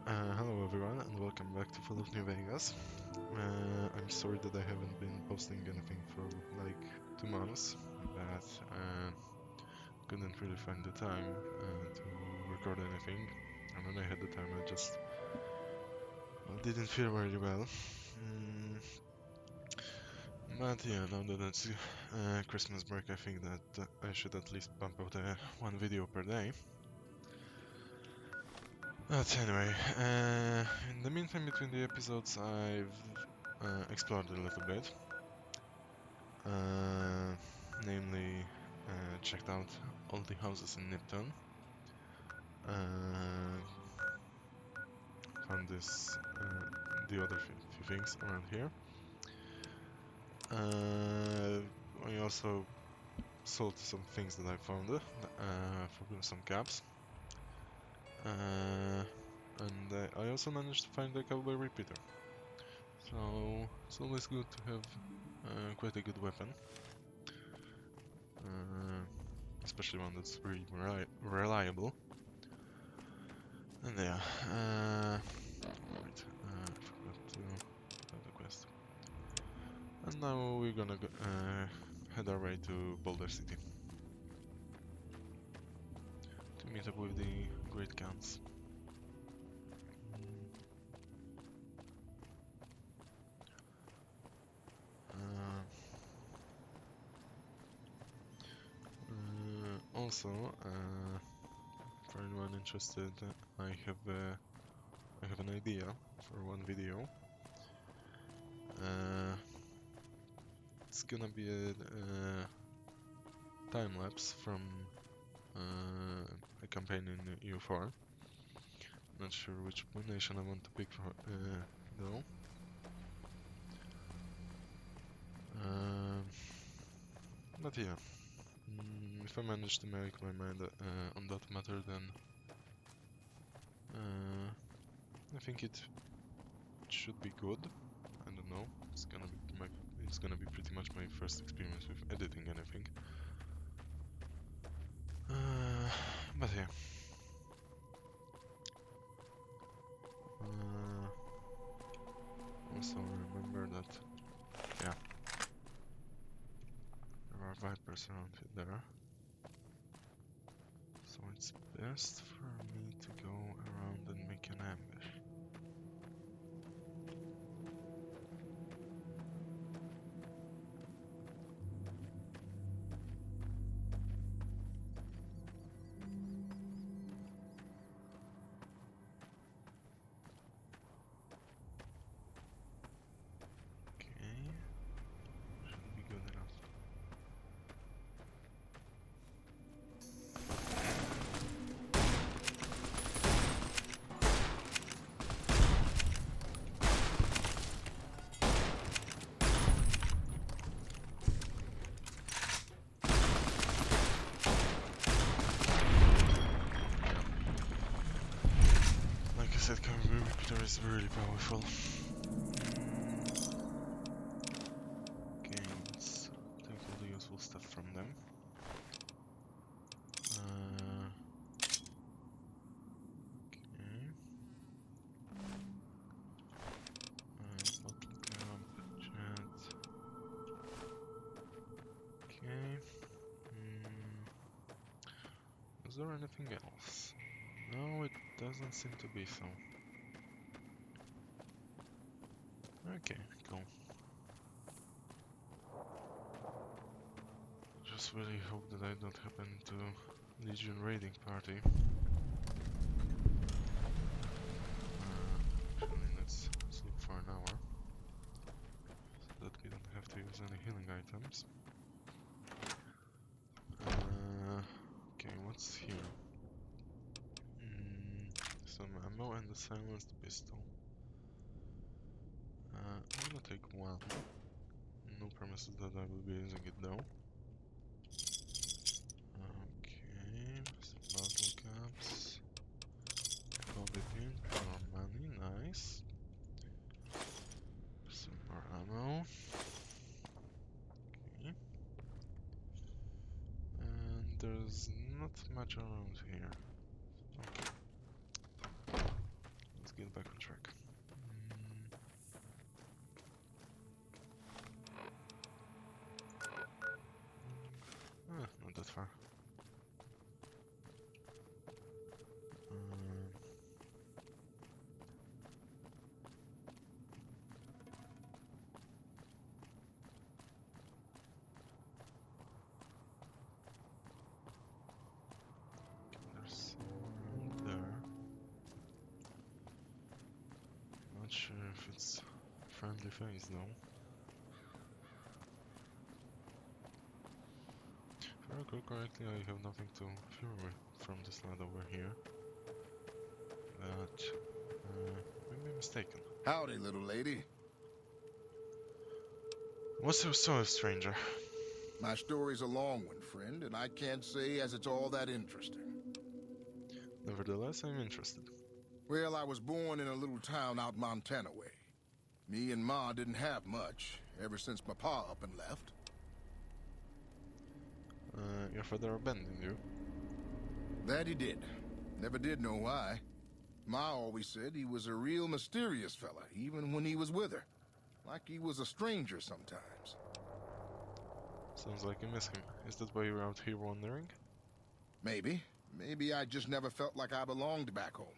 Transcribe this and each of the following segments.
Hello everyone and welcome back to Full of New Vegas. I'm sorry that I haven't been posting anything for like 2 months, but couldn't really find the time to record anything. And when I had the time, I just didn't feel very well. Mm, but yeah, now that it's Christmas break, I think that I should at least bump out one video per day. But anyway, in the meantime between the episodes, I've explored a little bit. Uh, namely, checked out all the houses in Nipton. Uh, found the other few things around here. I also sold some things that I found for some caps. And I also managed to find a cowboy repeater. So it's always good to have quite a good weapon. Especially one that's really reliable. And yeah, right, I forgot to put out the quest. And now we're gonna head our way to Boulder City to meet up with the Great Khans. Also, for anyone interested, I have an idea for one video. It's gonna be a time lapse from a campaign in EU4. Not sure which nation I want to pick for though. But yeah, if I manage to make my mind on that matter, then I think it should be good. I don't know. It's gonna be pretty much my first experience with editing anything. But yeah. Also remember that, yeah, there are vipers around there. So it's best for me to go around and make an ambush. Okay, should be good enough. Like I said, Cowboy Repeater is really powerful. Okay, let's take all the useful stuff from them. Okay. Bottle cap, jet. Okay. Is there anything else? No, it doesn't seem to be so. Okay, cool. Just really hope that I don't happen to Legion raiding party. Actually, let's sleep for an hour, so that we don't have to use any healing items. Okay, what's here? Some ammo and a silenced pistol. I'm gonna take one. No promises that I will be using it though. Okay, some bottle caps. Bobby pin, more money, nice. Some more ammo. Okay. And there's not much around here. Okay. Let's get Not sure if it's friendly face though. If I recall correctly, I have nothing to fear from this lad over here. But I may be mistaken. Howdy, little lady. What's your story, stranger? My story's a long one, friend, and I can't say as it's all that interesting. Nevertheless, I'm interested. Well, I was born in a little town out Montana way. Me and Ma didn't have much, ever since my pa up and left. Your father abandoned you. That he did. Never did know why. Ma always said he was a real mysterious fella, even when he was with her. Like he was a stranger sometimes. Sounds like you miss him. Is that why you're out here wandering? Maybe. Maybe I just never felt like I belonged back home.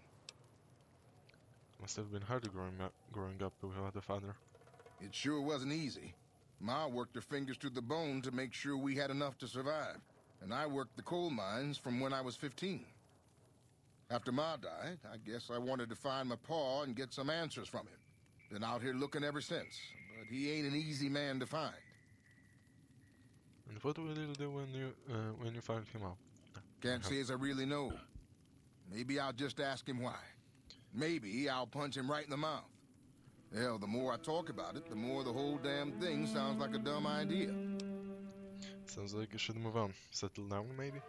Must have been harder growing up without a father. It sure wasn't easy. Ma worked her fingers to the bone to make sure we had enough to survive, and I worked the coal mines from when I was 15. After Ma died, I guess I wanted to find my pa and get some answers from him. Been out here looking ever since, but he ain't an easy man to find. And what will you do when you find him out? Can't say as I really know. Maybe I'll just ask him why. Maybe I'll punch him right in the mouth. Hell, the more I talk about it, the more the whole damn thing sounds like a dumb idea. Sounds like you should move on. Settle down, maybe?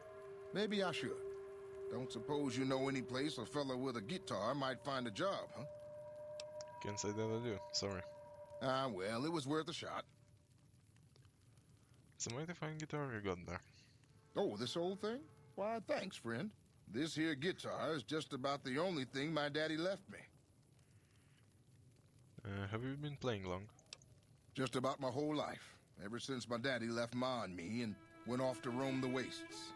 Maybe I should. Don't suppose you know any place a fella with a guitar might find a job, huh? Can't say that I do. Sorry. Well, it was worth a shot. It's a mighty fine guitar you got there. Oh, this old thing? Why, thanks, friend. This here guitar is just about the only thing my daddy left me. Have you been playing long? Just about my whole life. Ever since my daddy left Ma and me and went off to roam the wastes.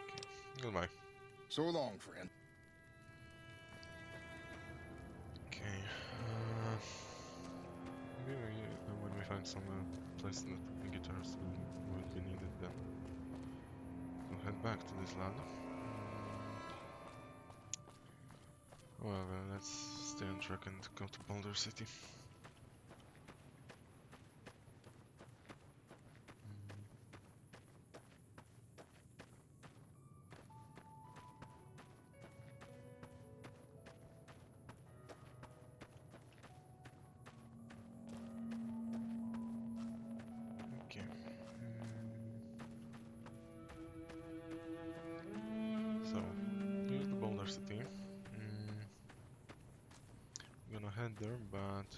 Okay. Goodbye. So long, friend. Okay. Maybe when we find some place that the guitars will be needed, then we'll head back to this land. Well, let's stay on track and go to Boulder City. Okay. So, here's the Boulder City. I'm gonna head there, but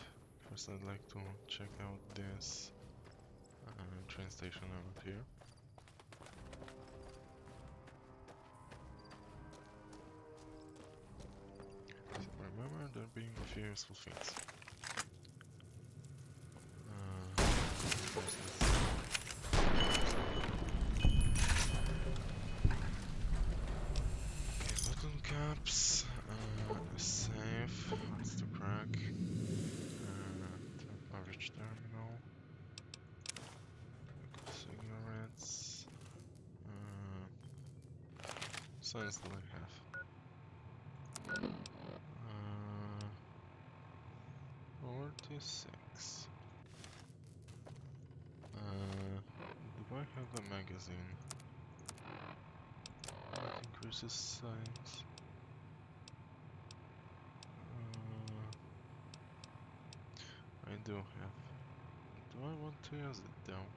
first I'd like to check out this train station around here. So remember there being a few useful things. First okay, button caps, a safe, that's to crack, average terminal, cigarettes, signs that I have. 46. Do I have a magazine? That increases size. I do have. Do I want to use it though?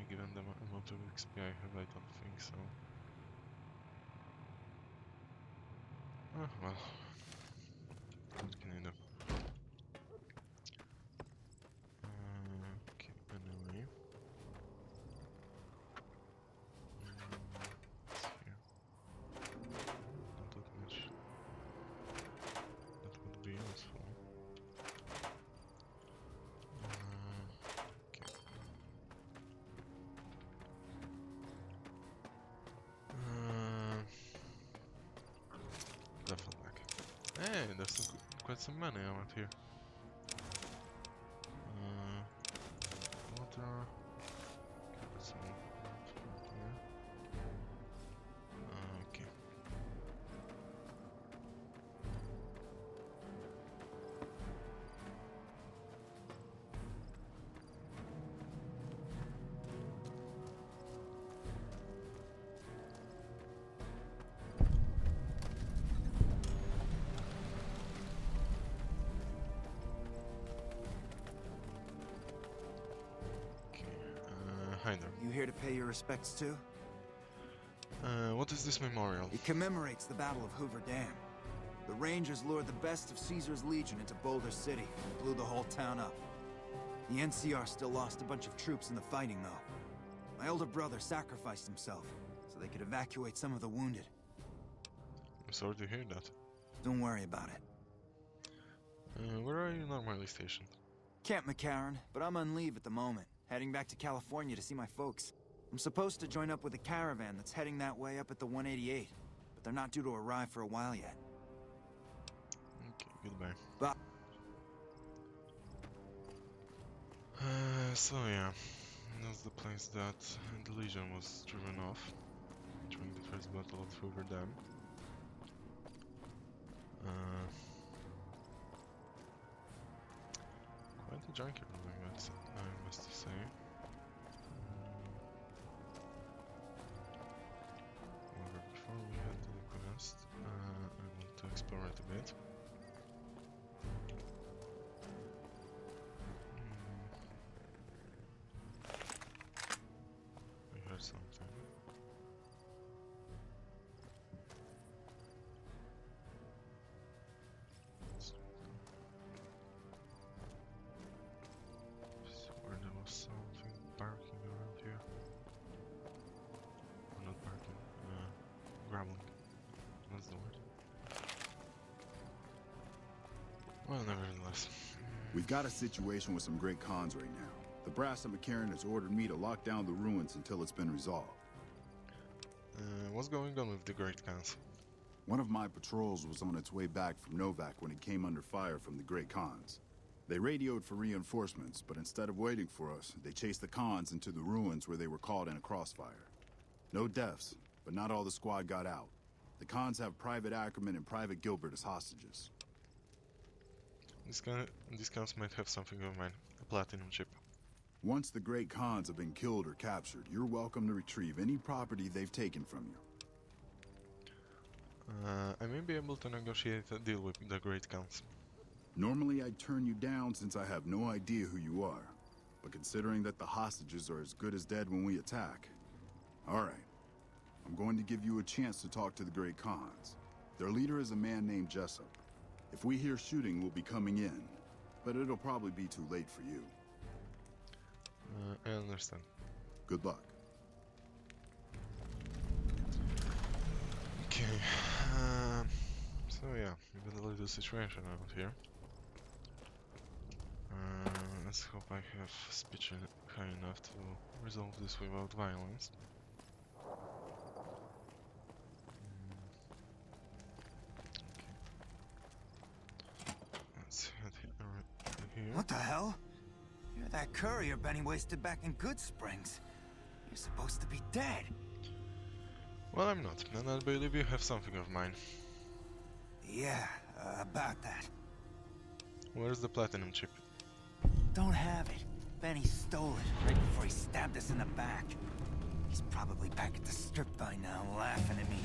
Given the amount of XP I have, I don't think so. Well. What can I do? Okay, anyway. What's here? Not that much. That would be useful. Okay. Definitely. Hey, there's quite some money around here. Water. Put some here. Okay. here to pay your respects to? What is this memorial? It commemorates the Battle of Hoover Dam. The Rangers lured the best of Caesar's Legion into Boulder City and blew the whole town up. The NCR still lost a bunch of troops in the fighting, though. My older brother sacrificed himself so they could evacuate some of the wounded. I'm sorry to hear that. Don't worry about it. Where are you normally stationed? Camp McCarran, but I'm on leave at the moment, heading back to California to see my folks. I'm supposed to join up with a caravan that's heading that way up at the 188, but they're not due to arrive for a while yet. Okay, goodbye. Bye. So yeah, that's the place that the Legion was driven off during the first battle of Hoover Dam. Quite a junkyard, I must say. However, before we head to the quest, I want to explore it a bit. I heard something. Swear there was something barking around here. Or not barking, growling. That's the word. Well, nevertheless. We've got a situation with some great cons right now. The brass at McCarran has ordered me to lock down the ruins until it's been resolved. What's going on with the Great Khans? One of my patrols was on its way back from Novak when it came under fire from the Great Khans. They radioed for reinforcements, but instead of waiting for us, they chased the Khans into the ruins where they were caught in a crossfire. No deaths, but not all the squad got out. The Khans have Private Ackerman and Private Gilbert as hostages. These Khans might have something of mine, a platinum chip. Once the Great Khans have been killed or captured, you're welcome to retrieve any property they've taken from you. I may be able to negotiate a deal with the Great Khans. Normally I'd turn you down since I have no idea who you are. But considering that the hostages are as good as dead when we attack... Alright. I'm going to give you a chance to talk to the Great Khans. Their leader is a man named Jessup. If we hear shooting, we'll be coming in. But it'll probably be too late for you. I understand. Good luck. Okay. So yeah, we've got a little situation out here. Let's hope I have speech high enough to resolve this without violence. Okay. Let's head here. What the hell? You're that courier Benny wasted back in Good Springs. You're supposed to be dead. Well, I'm not, and I believe you have something of mine. Yeah, about that. Where's the platinum chip? Don't have it. Benny stole it right before he stabbed us in the back. He's probably back at the strip by now, laughing at me.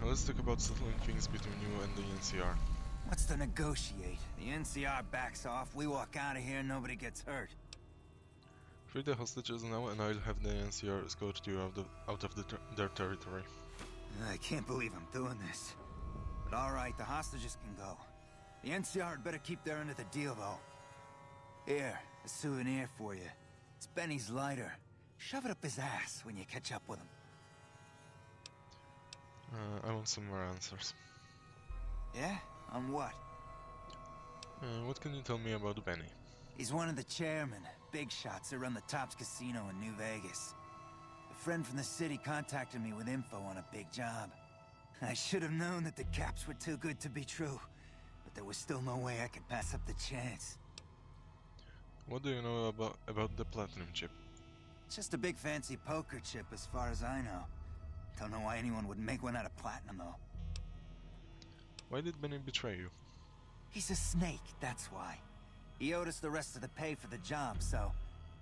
Let's talk about settling things between you and the NCR. What's to negotiate? The NCR backs off, we walk out of here, nobody gets hurt. Free the hostages now, and I'll have the NCR escort you out of their territory. I can't believe I'm doing this. But alright, the hostages can go. The NCR had better keep their end of the deal, though. Here, a souvenir for you. It's Benny's lighter. Shove it up his ass when you catch up with him. I want some more answers. Yeah? On what? What can you tell me about Benny? He's one of the chairmen, big shots that run the Tops Casino in New Vegas. A friend from the city contacted me with info on a big job. I should have known that the caps were too good to be true, but there was still no way I could pass up the chance. What do you know about the platinum chip? It's just a big fancy poker chip as far as I know. Don't know why anyone would make one out of platinum, though. Why did Benny betray you? He's a snake, that's why. He owed us the rest of the pay for the job, so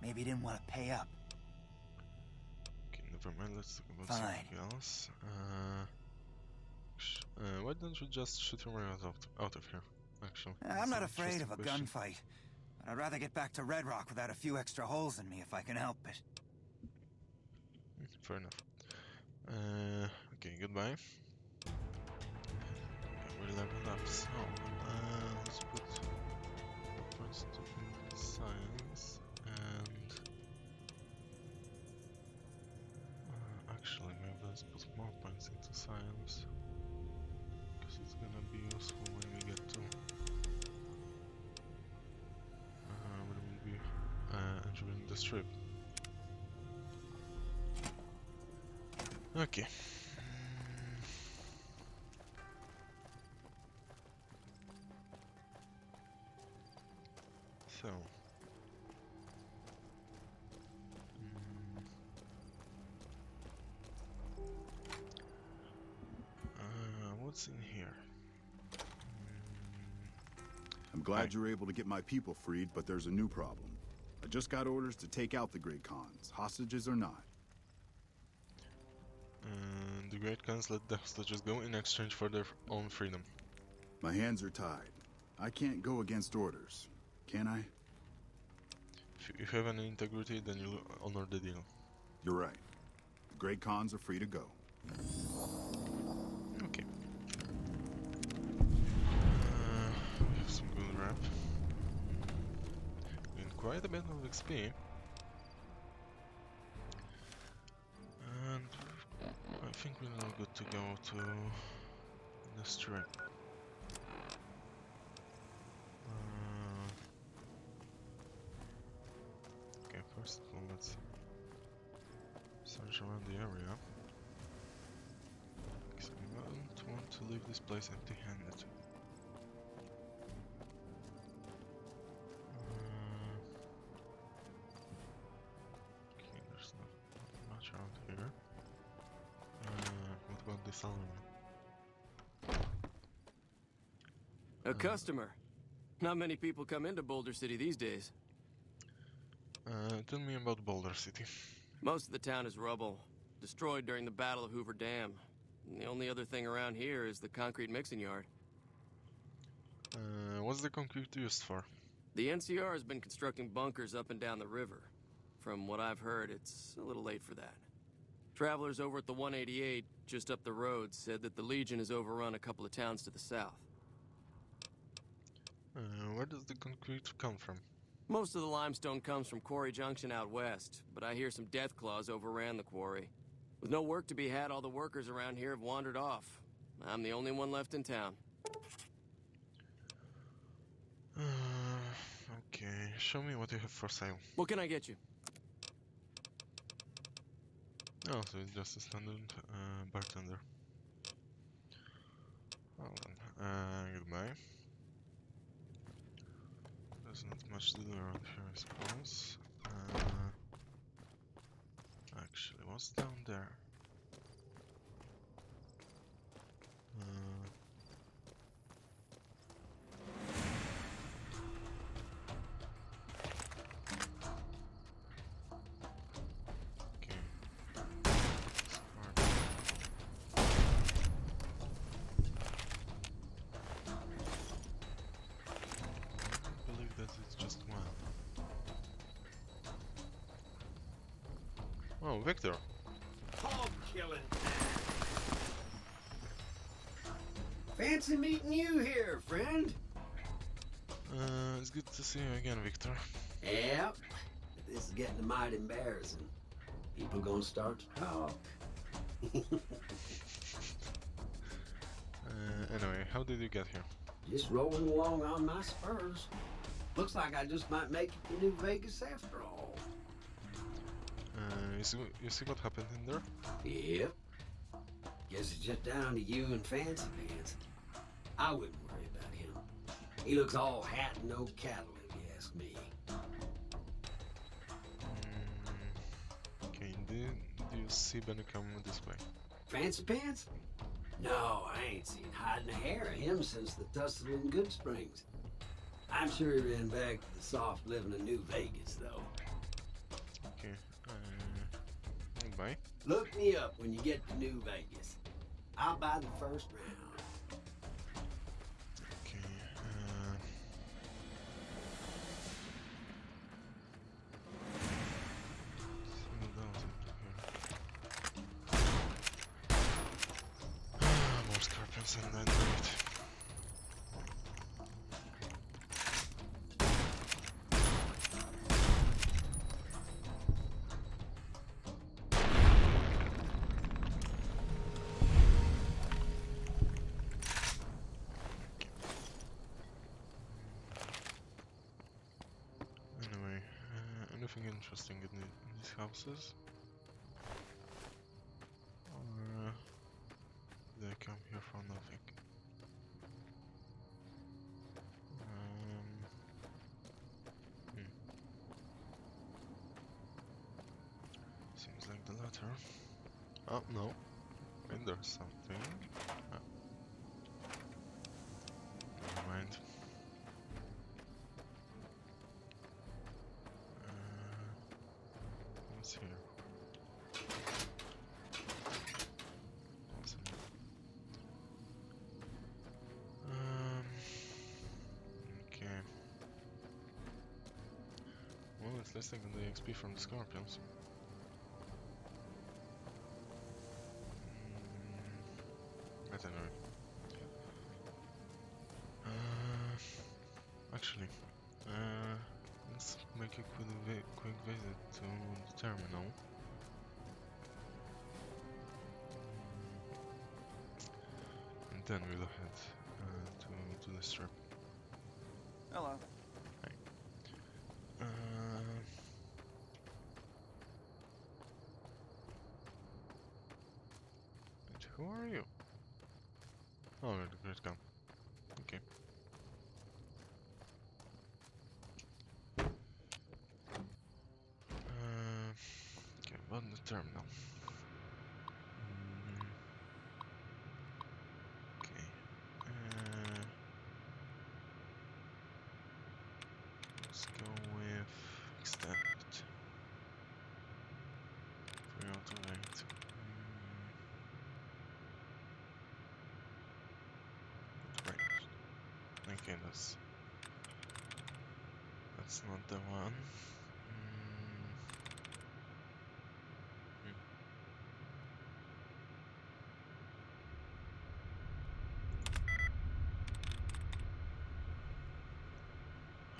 maybe he didn't want to pay up. Okay, never mind, let's talk about something else. Why don't you just shoot your way out of here, actually? I'm not afraid of a gunfight. but I'd rather get back to Red Rock without a few extra holes in me if I can help it. Fair enough. Okay, goodbye. We leveled up, so let's put points to science and actually maybe let's put more points into science because it's gonna be useful when we get to when we'll be entering the strip. Okay. So, what's in here? I'm glad you're able to get my people freed, but there's a new problem. I just got orders to take out the Great Khans, hostages or not. And the Great Khans let the hostages go in exchange for their own freedom. My hands are tied. I can't go against orders, can I? If you have any integrity, then you'll honor the deal. You're right. The Great Khans are free to go. Okay. We have some good rep. And quite a bit of XP. And I think we're now good to go to the strip. Okay, first of all, let's search around the area. Because I don't want to leave this place empty-handed. Okay, there's not much around here. What about this other one? A customer. Not many people come into Boulder City these days. Tell me about Boulder City. Most of the town is rubble, destroyed during the Battle of Hoover Dam. And the only other thing around here is the concrete mixing yard. What's the concrete used for? The NCR has been constructing bunkers up and down the river. From what I've heard, it's a little late for that. Travelers over at the 188, just up the road, said that the Legion has overrun a couple of towns to the south. Where does the concrete come from? Most of the limestone comes from Quarry Junction out west, but I hear some death claws overran the quarry. With no work to be had, all the workers around here have wandered off. I'm the only one left in town. Okay, show me what you have for sale. What can I get you? Oh, so it's just a standard bartender. Well then, goodbye. There's not much to do around here, I suppose. Actually, what's down there? Okay. Smart. I believe that it's just one. Oh, Victor. Hog killing. Fancy meeting you here, friend. It's good to see you again, Victor. Yep. This is getting mighty embarrassing. People gonna start to talk. Anyway, how did you get here? Just rolling along on my spurs. Looks like I just might make it to New Vegas after all. You see what happened in there? Yep. Guess it's just down to you and Fancy Pants. I wouldn't worry about him. He looks all hat and no cattle, if you ask me. Okay, do you see Benny come this way? Fancy Pants? No, I ain't seen hide nor hair of him since the tussle in Good Springs. I'm sure he ran back to the soft living of New Vegas, though. Okay, bye. Look me up when you get to New Vegas. I'll buy the first round. Okay, wasn't that great. Anyway, anything interesting in these houses? Or did I come here for nothing? Hmm. Seems like the latter. Oh no, wait, there's something. Ah, never mind. What's here? Awesome. Okay. Well, at least I got the XP from the scorpions. But anyway. Actually, let's make a quick visit to the terminal. And then we'll head to the strip. Hello. Hi. And who are you? Oh, you're the great gun. Okay. Okay, about the terminal. Okay. Let's go with extended. Free automate. Right. Okay, that's not the one.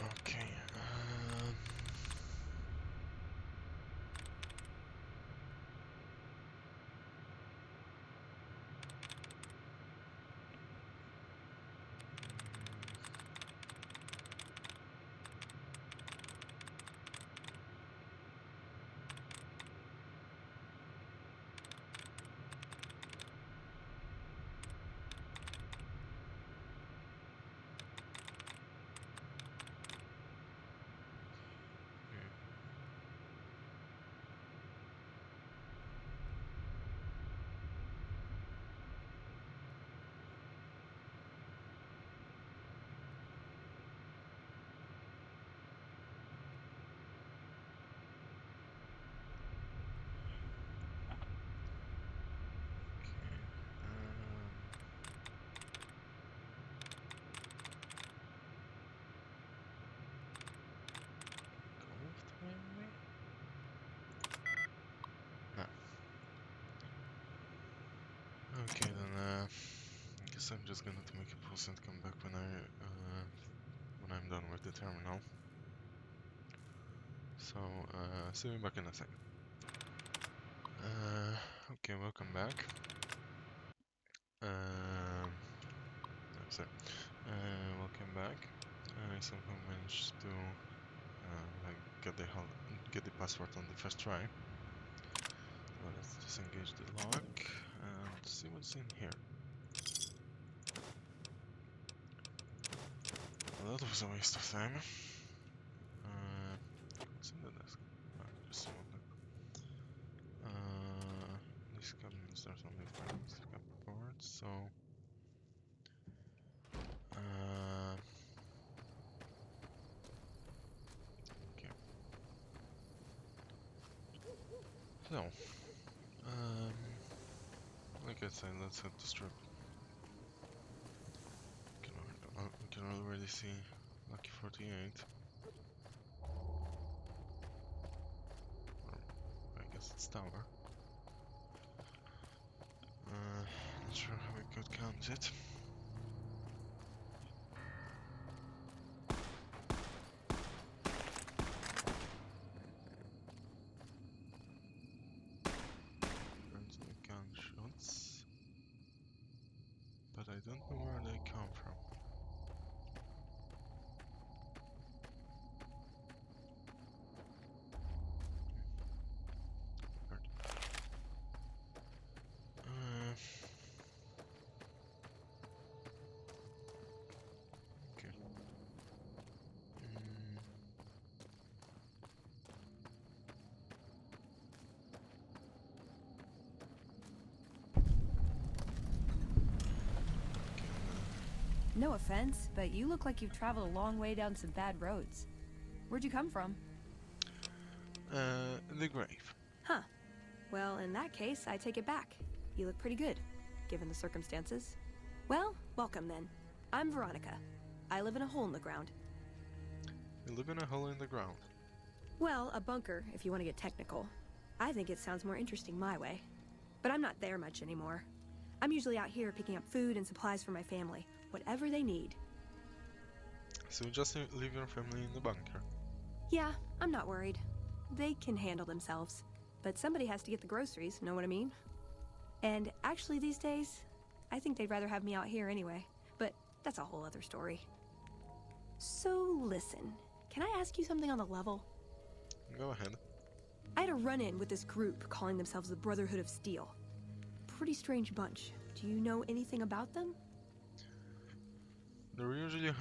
Okay. Maybe? No. Okay, then I guess I'm just gonna make a pause and come back when I'm done with the terminal. So see you back in a second. Okay, welcome back. No, sorry. Welcome back. I somehow managed to like get the password on the first try. Let's disengage the lock and see what's in here. Well, that was a waste of time. What's in the desk? Just some of them. These cabinets, there's only 5 cupboards, so okay. So, like I said, let's head to strip. We can already see Lucky 48. Or I guess it's tower. Not sure how we could count it. There's the gunshots, but I don't know where they come from. Okay. No offense, but you look like you've traveled a long way down some bad roads. Where'd you come from? The grave. Huh. Well, in that case, I take it back. You look pretty good, given the circumstances. Well, welcome then. I'm Veronica. I live in a hole in the ground. You live in a hole in the ground. Well, a bunker, if you want to get technical. I think it sounds more interesting my way. But I'm not there much anymore. I'm usually out here picking up food and supplies for my family, whatever they need. So you just leave your family in the bunker. Yeah, I'm not worried. They can handle themselves. But somebody has to get the groceries, know what I mean? And actually these days, I think they'd rather have me out here anyway. But that's a whole other story. So listen, can I ask you something on the level? Go ahead. I had a run-in with this group calling themselves the Brotherhood of Steel. Pretty strange bunch. Do you know anything about them? They're usually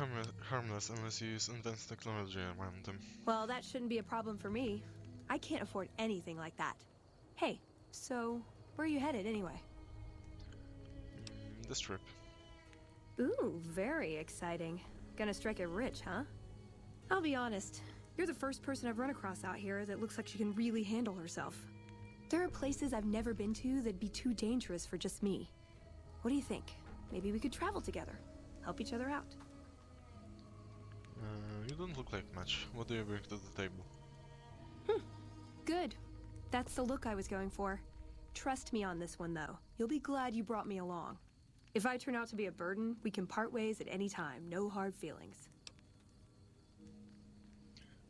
harmless unless you use advanced technology around them. Well, that shouldn't be a problem for me. I can't afford anything like that. Hey, so where are you headed anyway? This trip. Ooh, very exciting. Gonna strike it rich, huh? I'll be honest, you're the first person I've run across out here that looks like she can really handle herself. There are places I've never been to that'd be too dangerous for just me. What do you think? Maybe we could travel together, help each other out. You don't look like much. What do you bring to the table? Good. That's the look I was going for. Trust me on this one, though. You'll be glad you brought me along. If I turn out to be a burden, we can part ways at any time. No hard feelings.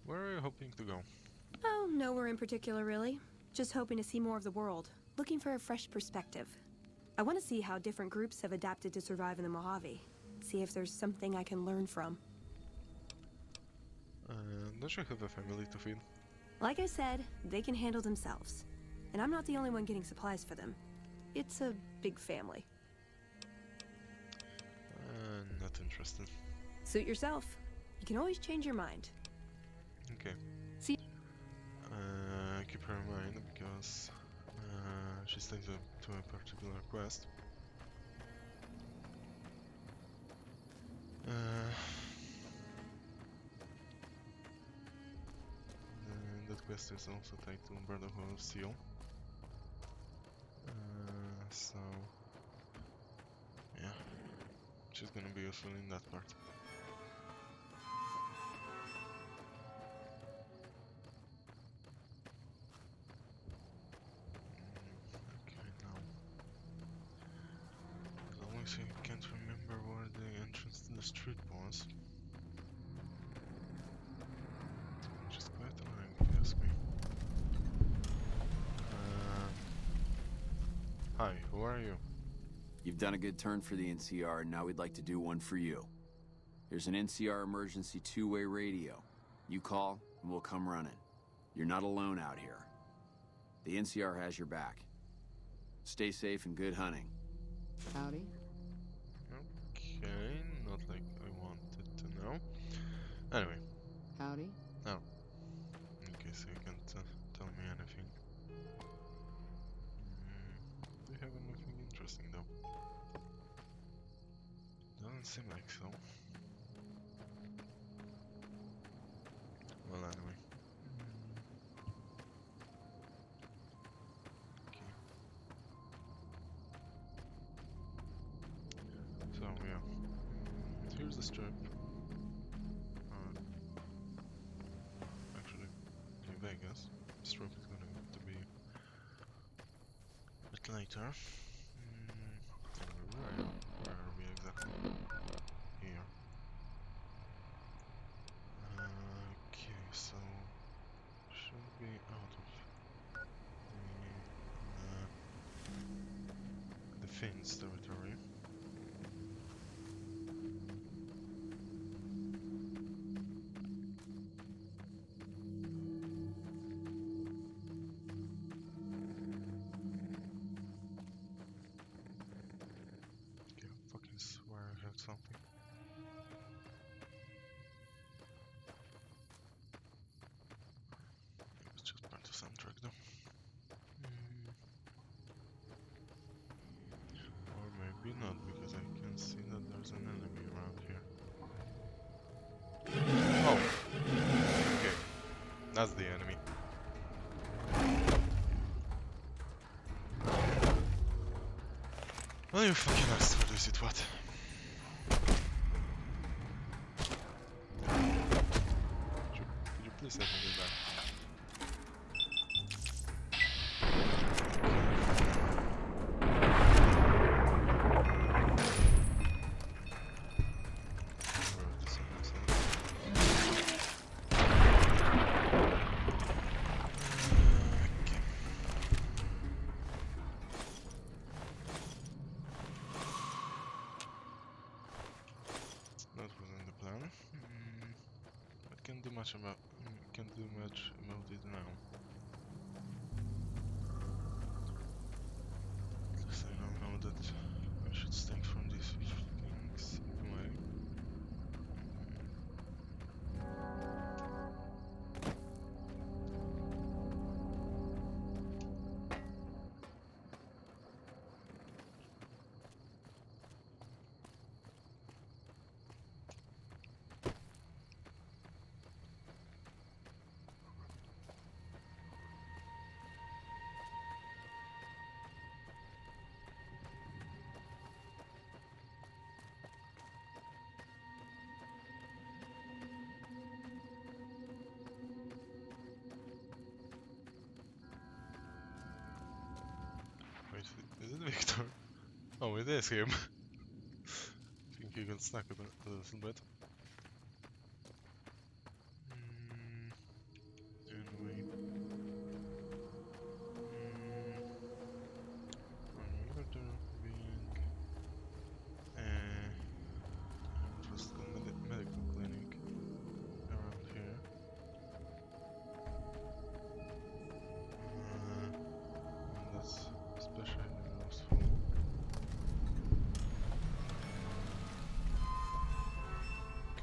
Where are you hoping to go? Oh, nowhere in particular, really. Just hoping to see more of the world. Looking for a fresh perspective. I want to see how different groups have adapted to survive in the Mojave. See if there's something I can learn from. Don't you have a family to feed? Like I said, they can handle themselves. And I'm not the only one getting supplies for them. It's a big family. Not interested. Suit yourself. You can always change your mind. Okay. See? Keep her in mind because she's linked to a particular quest. That quest is also tied to Brotherhood of Steel. So yeah, she's gonna be useful in that part. Okay, now as long as I can't remember where the entrance to the street was. Which is quite annoying if you ask me. Hi, who are you? You've done a good turn for the NCR, and now we'd like to do one for you. There's an NCR emergency two-way radio. You call, and we'll come running. You're not alone out here. The NCR has your back. Stay safe and good hunting. Howdy. Okay, not like I wanted to know. Anyway. Howdy. Oh. Okay, so you can't tell me anything. Do you have anything interesting though? Doesn't seem like so. Well, anyway. Okay. So, yeah. Here's the strip. Actually, New Vegas. Strip is going to be a bit later. Anyway, where are you? Finn's territory. Okay, I fucking swear I heard something. It was just part of soundtrack though. Or maybe not, because I can see that there's an enemy around here. Oh! Okay. That's the enemy. Well, you fucking asked for this, it what? Could you please let me do that? That wasn't the plan. But can't do much about it now. At least I now know that I should stay from these things away. Wait, is it Victor? Oh, it is him. I think he got stuck a little bit. Anyway. On order being first medical clinic around here. And that's especially useful.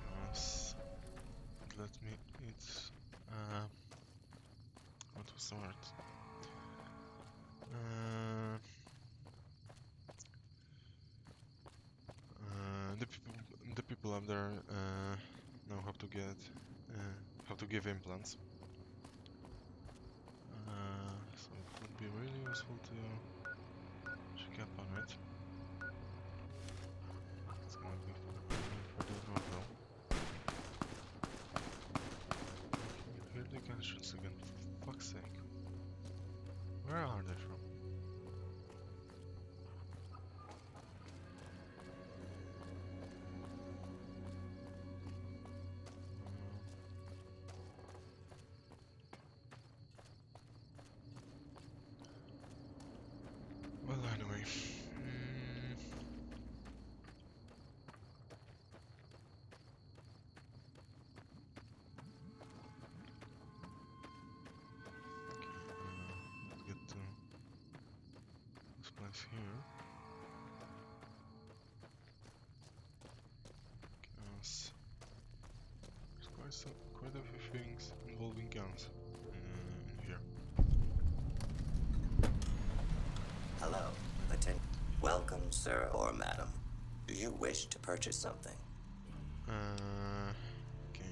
Because it let me what was the word? The people up there know how to give implants. So it would be really useful to check up on it. It's gonna be for the road though. I hear the gunshots again, for fuck's sake. Where are they from? Well, anyway. Let's get to this place here. Because there's quite a few things involving guns in here. Hello, welcome, sir or madam. Do you wish to purchase something? Okay.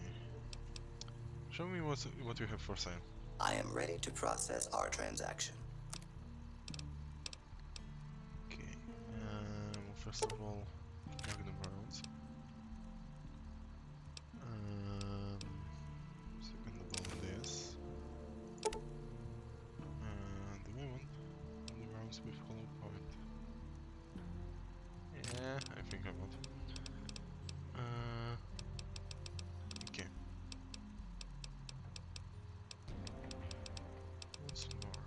Show me what you have for sale. I am ready to process our transaction. Okay. First of all, magnum rounds. Second of all, this. Do I want the rounds with hollow point? Yeah, I think I want. Okay. Once more.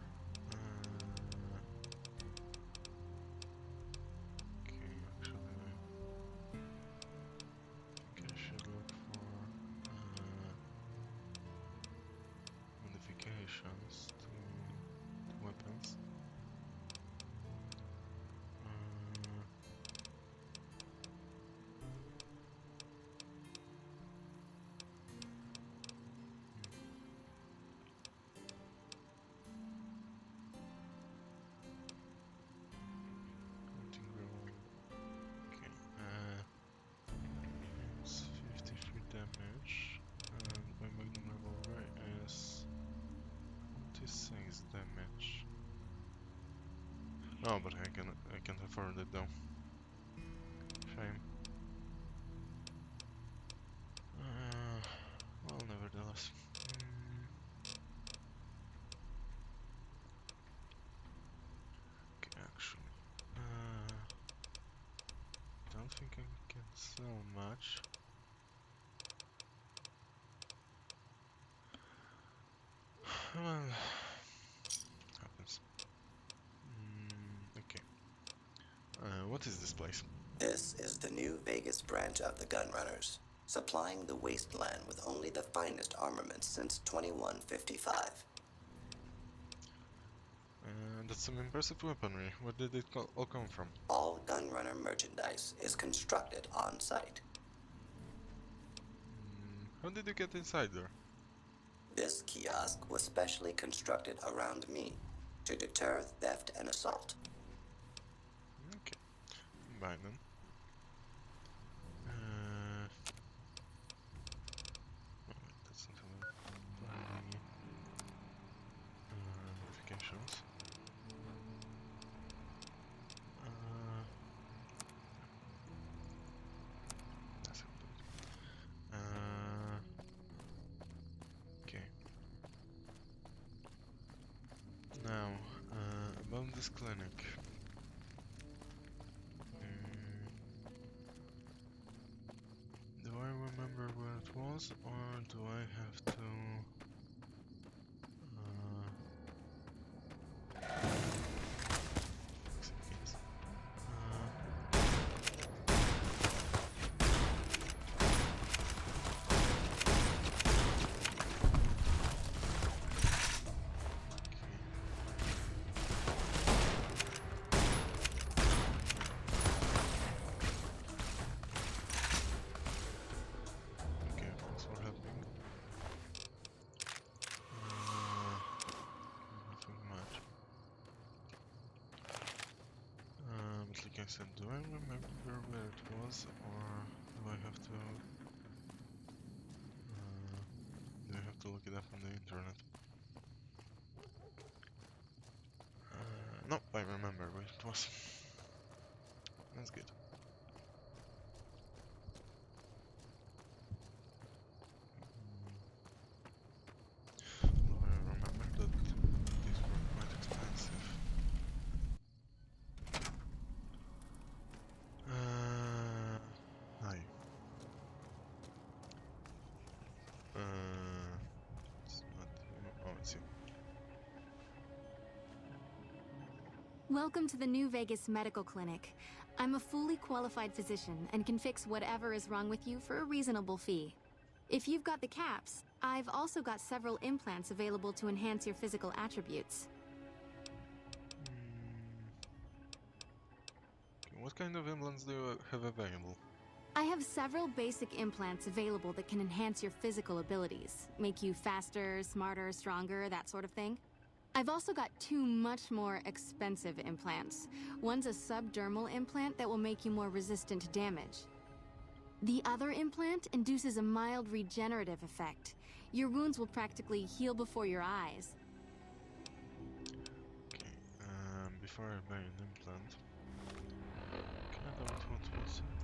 Oh, but I can't afford it though. Shame. Well, nevertheless. Okay, actually, don't think I can sell much. Well, happens. Okay. What is this place? This is the New Vegas branch of the Gunrunners, supplying the wasteland with only the finest armaments since 2155. That's some impressive weaponry. Where did it all come from? All Gunrunner merchandise is constructed on site. How did you get inside there? This kiosk was specially constructed around me to deter theft and assault. Okay, bye then. Oh wait, that's not how bloody notifications. That's how I do it. Okay. Now, about this clinic. Do I remember where it was, or do I have to... fix it, yes. Okay, thanks for helping. Nothing much. But like I said, do I remember where it was, or do I have to... look it up on the internet? No, I remember where it was. That's good. Although I remember that these were quite expensive. Hi. It's not you. Oh, it's you. Welcome to the New Vegas Medical Clinic. I'm a fully qualified physician and can fix whatever is wrong with you for a reasonable fee. If you've got the caps, I've also got several implants available to enhance your physical attributes. Okay, what kind of implants do you have available? I have several basic implants available that can enhance your physical abilities, make you faster, smarter, stronger, that sort of thing. I've also got two much more expensive implants. One's a subdermal implant that will make you more resistant to damage. The other implant induces a mild regenerative effect. Your wounds will practically heal before your eyes. Okay, before I buy an implant, can I doubt what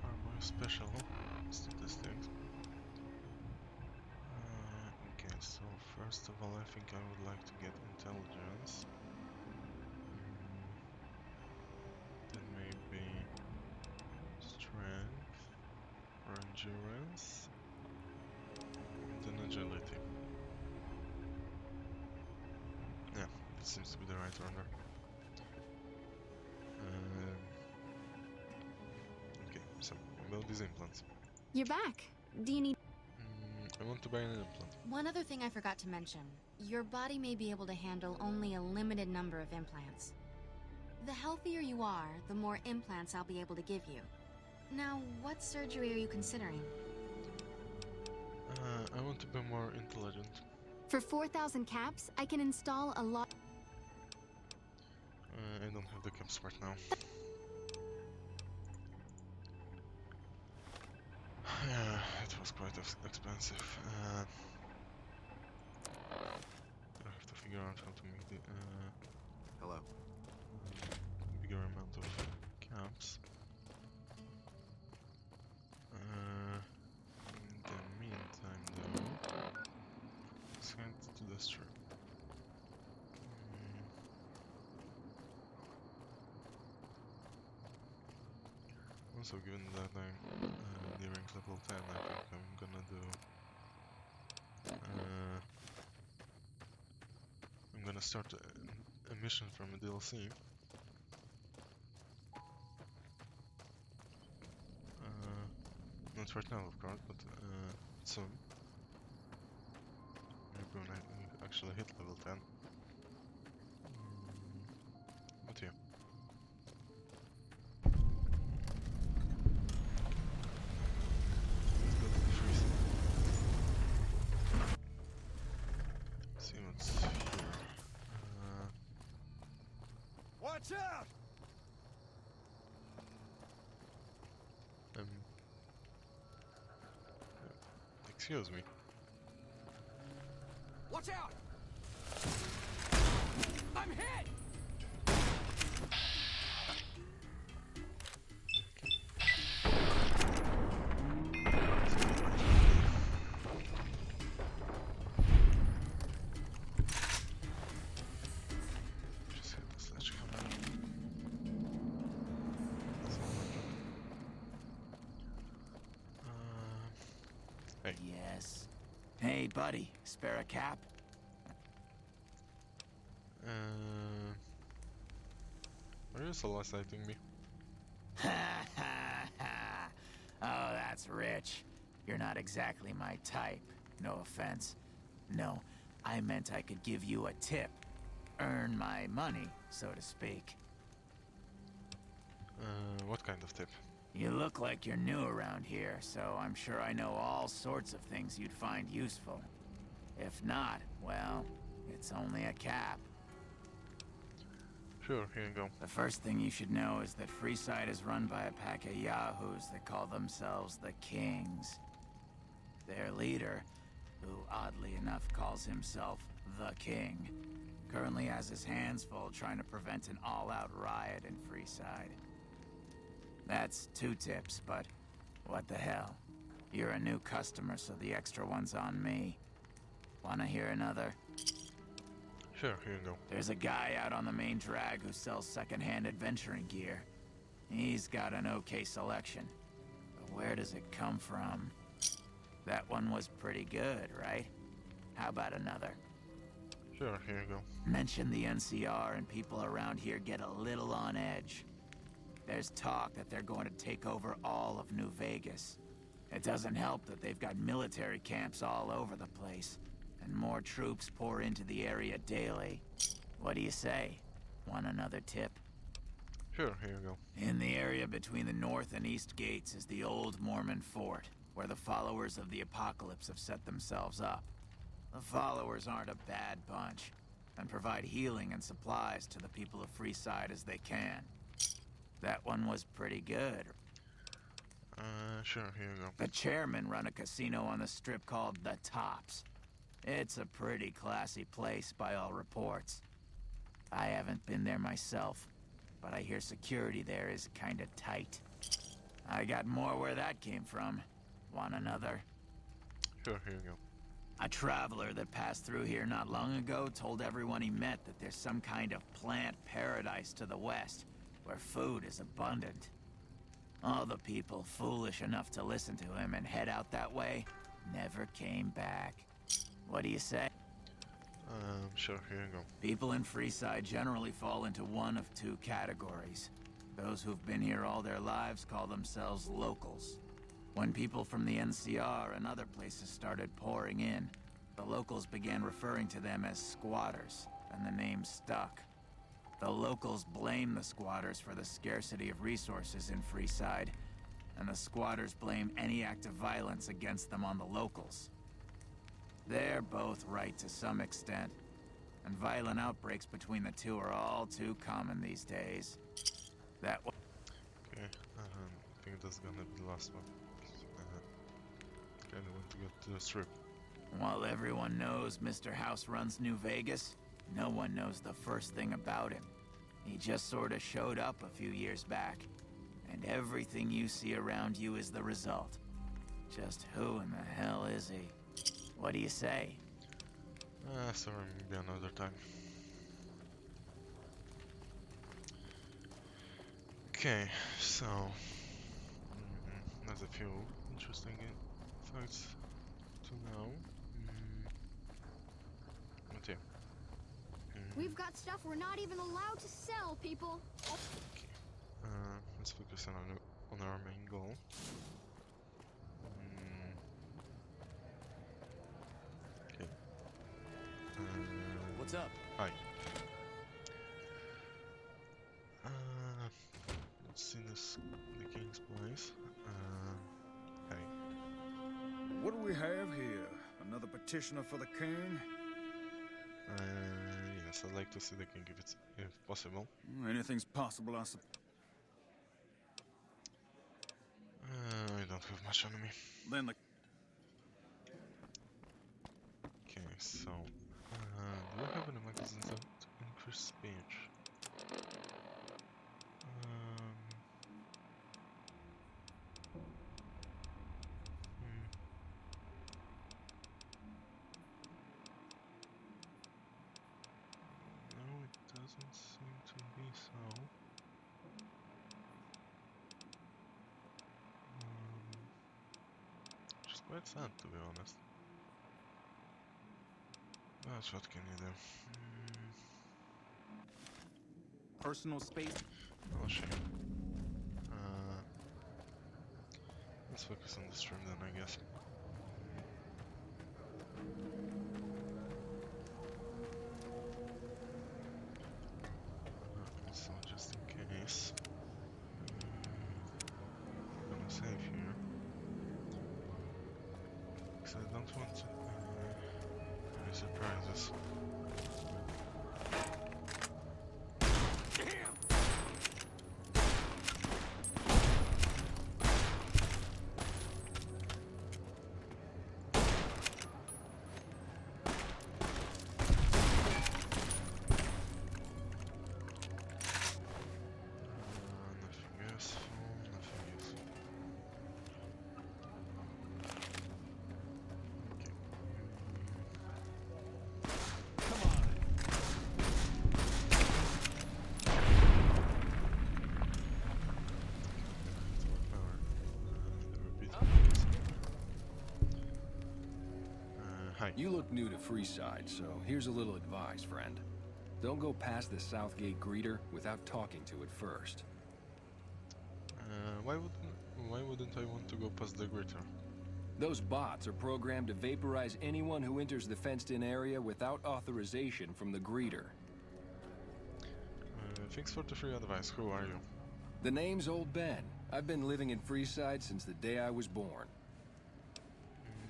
are my special statistics? Okay, so first of all, I think I would like to get intelligence. Then maybe strength or endurance, and then agility. Yeah, that seems to be the right order. Okay, so about these implants. You're back. Do you need... I want to buy an implant. One other thing I forgot to mention. Your body may be able to handle only a limited number of implants. The healthier you are, the more implants I'll be able to give you. Now, what surgery are you considering? I want to be more intelligent. For 4,000 caps, I can install a lot... I don't have the caps right now. Yeah, it was quite expensive. I have to figure out how to make the Hello. bigger camps. In the meantime, though, let's head to the strip. Also, given that I'm nearing level 10, I think I'm gonna do. I'm gonna start a mission from a DLC. Not right now, of course, but soon. Maybe when I actually hit level 10. But yeah. Let's go to the Freeside. See what's here. Watch out! Excuse me. Watch out! I'm hit! Just hit the sledgehammer. That's all I can. Hey. Yes. Hey, buddy. Spare a cap? Are you soliciting me? Ha ha ha! Oh, that's rich. You're not exactly my type. No offense. No, I meant I could give you a tip. Earn my money, so to speak. What kind of tip? You look like you're new around here, so I'm sure I know all sorts of things you'd find useful. If not, well, it's only a cap. Sure, here you go. The first thing you should know is that Freeside is run by a pack of yahoos that call themselves the Kings. Their leader, who oddly enough calls himself the King, currently has his hands full trying to prevent an all-out riot in Freeside. That's 2 tips, but what the hell? You're a new customer, so the extra one's on me. Wanna hear another? Sure, here you go. There's a guy out on the main drag who sells second-hand adventuring gear. He's got an okay selection. But where does it come from? That one was pretty good, right? How about another? Sure, here you go. Mention the NCR and people around here get a little on edge. There's talk that they're going to take over all of New Vegas. It doesn't help that they've got military camps all over the place, and more troops pour into the area daily. What do you say? Want another tip? Sure, here you go. In the area between the north and east gates is the old Mormon fort, where the followers of the apocalypse have set themselves up. The followers aren't a bad bunch, and provide healing and supplies to the people of Freeside as they can. That one was pretty good. Sure, here you go. The chairmen run a casino on the strip called The Tops. It's a pretty classy place by all reports. I haven't been there myself, but I hear security there is kinda tight. I got more where that came from. Want another? Sure, here you go. A traveler that passed through here not long ago told everyone he met that there's some kind of plant paradise to the west, where food is abundant. All the people foolish enough to listen to him and head out that way never came back. What do you say? Sure, here you go. People in Freeside generally fall into one of 2 categories. Those who've been here all their lives call themselves locals. When people from the NCR and other places started pouring in, the locals began referring to them as squatters, and the name stuck. The locals blame the squatters for the scarcity of resources in Freeside, and the squatters blame any act of violence against them on the locals. They're both right to some extent, and violent outbreaks between the 2 are all too common these days. That was... Okay, I think that's gonna be the last one. Kinda want to get to the strip. While everyone knows Mr. House runs New Vegas, no one knows the first thing about him. He just sorta showed up a few years back. And everything you see around you is the result. Just who in the hell is he? What do you say? Sorry, maybe another time. Okay, so there's a few interesting facts to know. What here? We've got stuff we're not even allowed to sell, people. Okay. Let's focus on our main goal. Okay. What's up? Hi. Let's see the king's place. Hey. What do we have here? Another petitioner for the king? Yes, I'd like to see the king if possible. Anything's possible, I suppose. I don't have much on me. Then the... Okay, so do we have any magazines that increase speech? No, it doesn't seem to be so. Which is quite sad, to be honest. But what can you do? Personal space. Oh, shame. Let's focus on the stream then, I guess. So just in case, I'm gonna save here because I don't want any surprises. You look new to Freeside, so here's a little advice, friend. Don't go past the Southgate greeter without talking to it first. Why wouldn't I want to go past the greeter? Those bots are programmed to vaporize anyone who enters the fenced-in area without authorization from the greeter. Thanks for the free advice. Who are you? The name's Old Ben. I've been living in Freeside since the day I was born.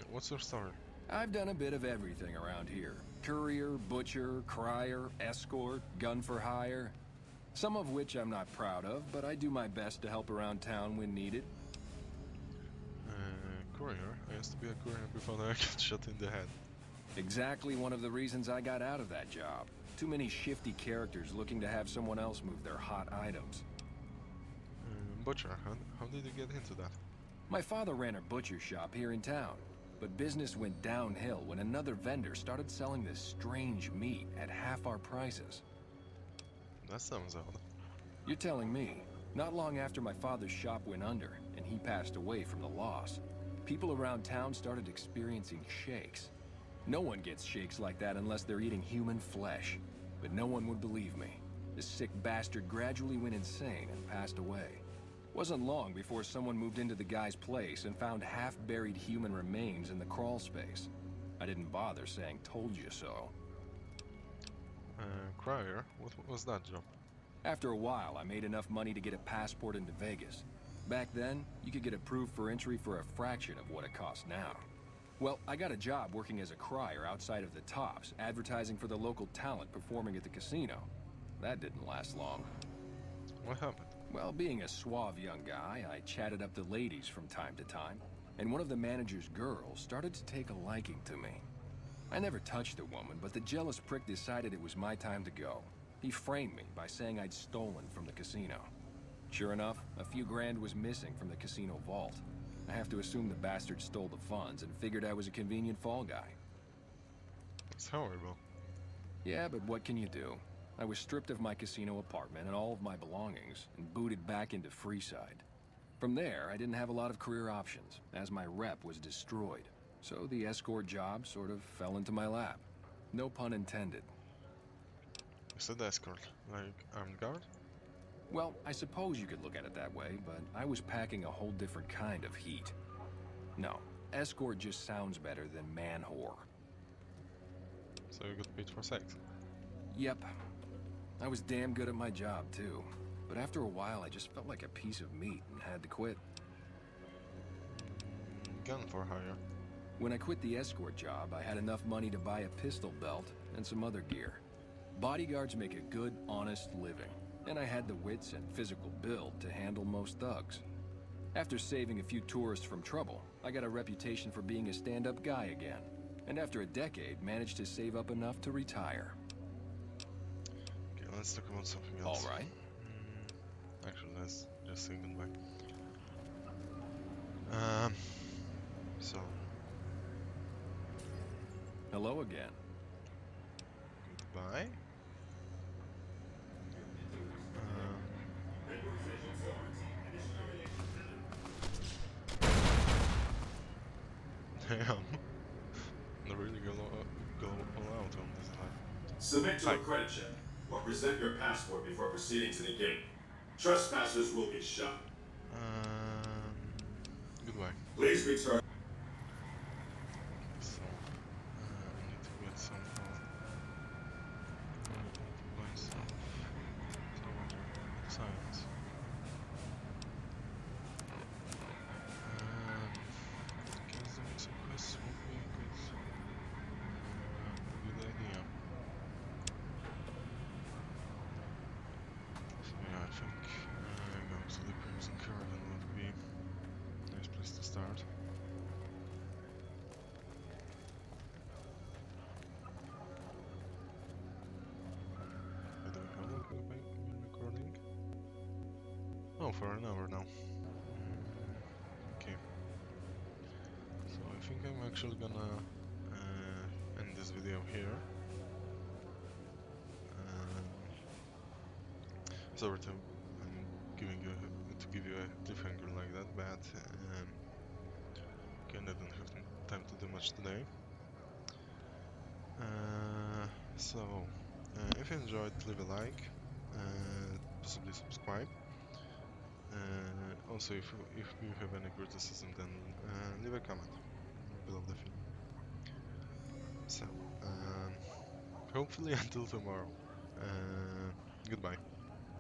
What's your story? I've done a bit of everything around here. Courier, butcher, crier, escort, gun for hire. Some of which I'm not proud of, but I do my best to help around town when needed. Courier? I used to be a courier before I got shot in the head. Exactly one of the reasons I got out of that job. Too many shifty characters looking to have someone else move their hot items. Butcher, how did you get into that? My father ran a butcher shop here in town. But business went downhill when another vendor started selling this strange meat at half our prices. That sounds odd. You're telling me. Not long after my father's shop went under, and he passed away from the loss, people around town started experiencing shakes. No one gets shakes like that unless they're eating human flesh. But no one would believe me. The sick bastard gradually went insane and passed away. Wasn't long before someone moved into the guy's place and found half-buried human remains in the crawl space. I didn't bother saying "told you so." Crier? What was that job? After a while, I made enough money to get a passport into Vegas. Back then, you could get approved for entry for a fraction of what it costs now. Well, I got a job working as a crier outside of the Tops, advertising for the local talent performing at the casino. That didn't last long. What happened? Well, being a suave young guy, I chatted up the ladies from time to time, and one of the manager's girls started to take a liking to me. I never touched the woman, but the jealous prick decided it was my time to go. He framed me by saying I'd stolen from the casino. Sure enough, a few grand was missing from the casino vault. I have to assume the bastard stole the funds and figured I was a convenient fall guy. That's horrible. Yeah, but what can you do? I was stripped of my casino apartment and all of my belongings and booted back into Freeside. From there, I didn't have a lot of career options, as my rep was destroyed. So the escort job sort of fell into my lap. No pun intended. You said escort, like armed guard? Well, I suppose you could look at it that way, but I was packing a whole different kind of heat. No, escort just sounds better than man whore. So you got paid for sex? Yep. I was damn good at my job, too. But after a while, I just felt like a piece of meat and had to quit. Gun for hire. When I quit the escort job, I had enough money to buy a pistol belt and some other gear. Bodyguards make a good, honest living, and I had the wits and physical build to handle most thugs. After saving a few tourists from trouble, I got a reputation for being a stand-up guy again, and after a decade, managed to save up enough to retire. Okay, let's talk about something else. All right. Actually, let's just say goodbye. So... Hello again. Goodbye. Damn. They really go all out on this time. Submit to a credit check or present your passport before proceeding to the gate. Trespassers will be shot. Goodbye. Please return. So, I need to get some science. Guess doing some quests would be a good idea. So yeah, I think going to the Crimson Caravan would be a nice place to start. By the way, how long have I been recording? Oh, for an hour now. Okay. So I think I'm actually gonna end this video here. Sorry to give you a cliffhanger like that, but kinda don't have time to do much today. If you enjoyed, leave a like, possibly subscribe. Also, if you have any criticism, then leave a comment below the video. So, hopefully until tomorrow. Goodbye.